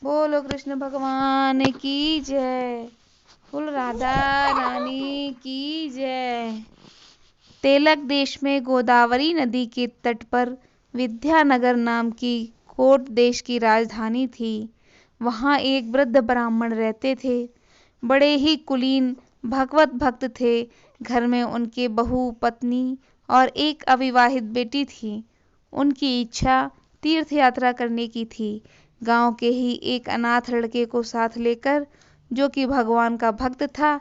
बोलो कृष्ण भगवान की जय। बोलो राधा रानी की जय। तेलक देश में गोदावरी नदी के तट पर विद्यानगर नाम की कोट देश की राजधानी थी। वहाँ एक वृद्ध ब्राह्मण रहते थे। बड़े ही कुलीन भगवत भक्त थे। घर में उनके बहू, पत्नी और एक अविवाहित बेटी थी। उनकी इच्छा तीर्थ यात्रा करने की थी। गांव के ही एक अनाथ लड़के को साथ लेकर, जो कि भगवान का भक्त था,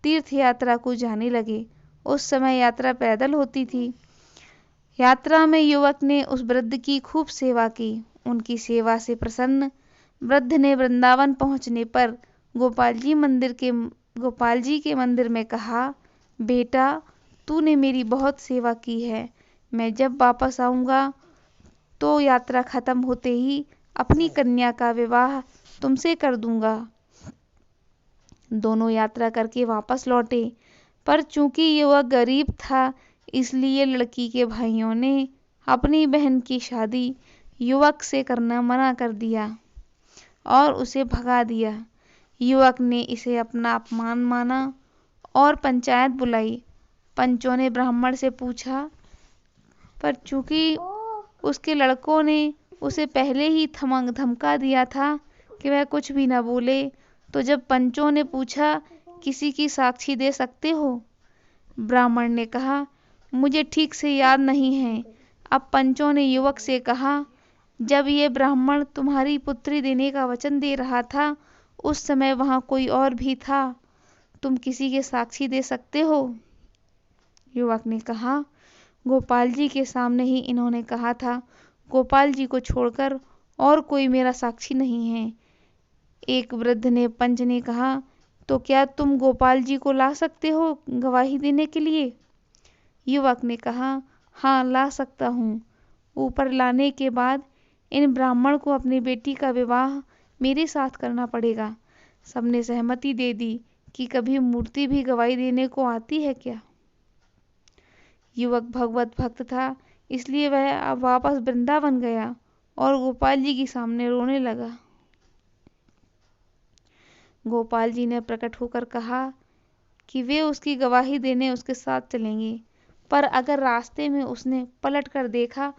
तीर्थ यात्रा को जाने लगे। उस समय यात्रा पैदल होती थी। यात्रा में युवक ने उस वृद्ध की खूब सेवा की। उनकी सेवा से प्रसन्न वृद्ध ने वृंदावन पहुंचने पर गोपाल जी के मंदिर में कहा, बेटा, तूने मेरी बहुत सेवा की है। मैं जब वापस आऊंगा तो यात्रा खत्म होते ही अपनी कन्या का विवाह तुमसे कर दूंगा। दोनों यात्रा करके वापस लौटे, पर चूंकि युवक गरीब था, इसलिए लड़की के भाइयों ने अपनी बहन की शादी युवक से करना मना कर दिया और उसे भगा दिया। युवक ने इसे अपना अपमान माना और पंचायत बुलाई। पंचों ने ब्राह्मण से पूछा, पर चूंकि उसके लड़कों ने उसे पहले ही धमका दिया था कि वह कुछ भी न बोले, तो जब पंचों ने पूछा, किसी की साक्षी दे सकते हो? ब्राह्मण ने कहा, मुझे ठीक से याद नहीं है। अब पंचों ने युवक से कहा, जब ये ब्राह्मण तुम्हारी पुत्री देने का वचन दे रहा था, उस समय वहां कोई और भी था। तुम किसी के साक्षी दे सकते हो? युवक ने कहा, गोपाल जी के सामने ही इन्होंने कहा था। गोपाल जी को छोड़कर और कोई मेरा साक्षी नहीं है। एक वृद्ध ने पंच ने कहा, तो क्या तुम गोपाल जी को ला सकते हो गवाही देने के लिए? युवक ने कहा, हाँ, ला सकता हूँ। ऊपर लाने के बाद इन ब्राह्मण को अपनी बेटी का विवाह मेरे साथ करना पड़ेगा। सबने सहमति दे दी कि कभी मूर्ति भी गवाही देने को आती है क्या? युवक भगवत भक्त था, इसलिए वह अब वापस वृंदावन गया और गोपाल जी के सामने रोने लगा। गोपाल जी ने प्रकट होकर कहा कि वे उसकी गवाही देने उसके साथ चलेंगे, पर अगर रास्ते में उसने पलट कर देखा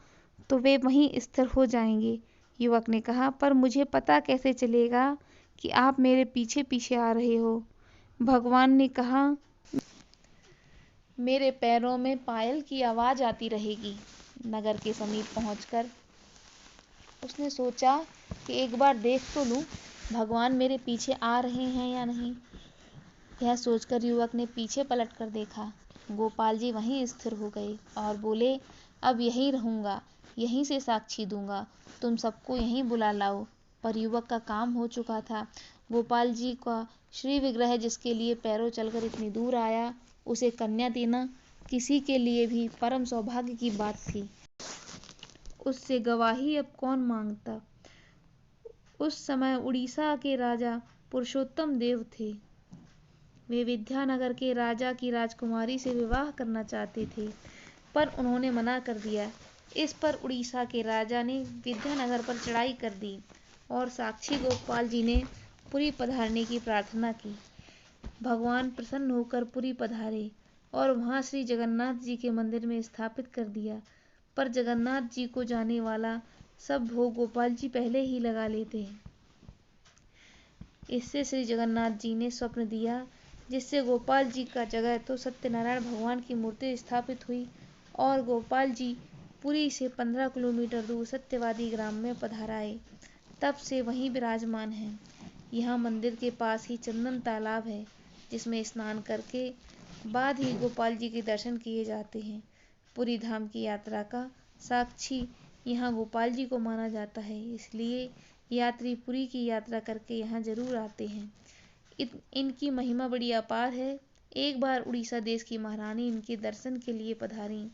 तो वे वहीं स्थिर हो जाएंगे। युवक ने कहा, पर मुझे पता कैसे चलेगा कि आप मेरे पीछे पीछे आ रहे हो? भगवान ने कहा, मेरे पैरों में पायल की आवाज आती रहेगी। नगर के समीप पहुंचकर उसने सोचा कि एक बार देख तो लूं, भगवान मेरे पीछे आ रहे हैं या नहीं। यह सोचकर युवक ने पीछे पलट कर देखा। गोपाल जी वहीं स्थिर हो गए और बोले, अब यहीं रहूंगा, यहीं से साक्षी दूंगा, तुम सबको यहीं बुला लाओ। पर युवक का काम हो चुका था। गोपाल जी का श्री विग्रह, जिसके लिए पैरों चलकर इतनी दूर आया, उसे कन्या देना किसी के लिए भी परम सौभाग्य की बात थी। उससे गवाही अब कौन मांगता? उस समय उड़ीसा के राजा पुरुषोत्तम देव थे। वे विद्यानगर के राजा की राजकुमारी से विवाह करना चाहते थे, पर उन्होंने मना कर दिया। इस पर उड़ीसा के राजा ने विद्यानगर पर चढ़ाई कर दी और साक्षी गोपाल जी ने पुरी पधारने की प्रार्थना की। भगवान प्रसन्न होकर पुरी पधारे और वहां श्री जगन्नाथ जी के मंदिर में स्थापित कर दिया। पर जगन्नाथ जी को जाने वाला सब भोग गोपाल जी पहले ही लगा लेते हैं। इससे श्री जगन्नाथ जी ने स्वप्न दिया, जिससे गोपाल जी का जगह तो सत्यनारायण भगवान की मूर्ति स्थापित हुई और गोपाल जी पुरी से 15 किलोमीटर दूर सत्यवादी ग्राम में पधाराए। तब से वहीं विराजमान हैं। यहाँ मंदिर के पास ही चंदन तालाब है, जिसमें स्नान करके बाद ही गोपाल जी के दर्शन किए जाते हैं। पुरी धाम की यात्रा का साक्षी यहाँ गोपाल जी को माना जाता है, इसलिए यात्री पुरी की यात्रा करके यहाँ जरूर आते हैं। इनकी महिमा बड़ी अपार है। एक बार उड़ीसा देश की महारानी इनके दर्शन के लिए पधारी।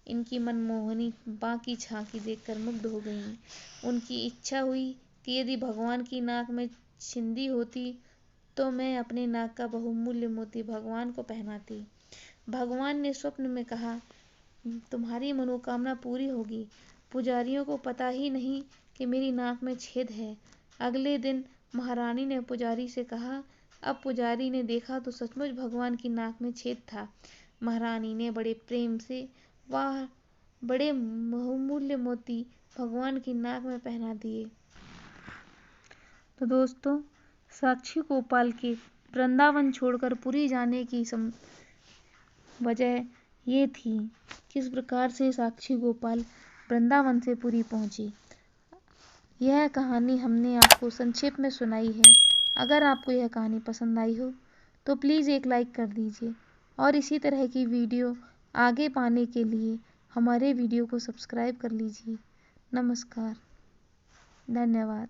इनकी मनमोहनी बांकी झांकी देखकर मुग्ध हो गईं। उनकी इच्छा हुई कि यदि भगवान की नाक में छिंदी होती तो मैं अपने नाक का बहुमूल्य मोती भगवान को पहनाती। भगवान ने स्वप्न में कहा, तुम्हारी मनोकामना पूरी होगी। पुजारियों को पता ही नहीं कि मेरी नाक में छेद है। अगले दिन महारानी ने पुजारी से कहा। अब पुजारी ने देखा तो सचमुच भगवान की नाक में छेद था। महारानी ने बड़े प्रेम से वह बड़े बहुमूल्य मोती भगवान की नाक में पहना दिए। तो दोस्तों, साक्षी गोपाल के वृंदावन छोड़कर पुरी जाने की वजह ये थी किस प्रकार से साक्षी गोपाल वृंदावन से पुरी पहुंची। यह कहानी हमने आपको संक्षेप में सुनाई है। अगर आपको यह कहानी पसंद आई हो तो प्लीज़ एक लाइक कर दीजिए और इसी तरह की वीडियो आगे पाने के लिए हमारे वीडियो को सब्सक्राइब कर लीजिए। नमस्कार, धन्यवाद।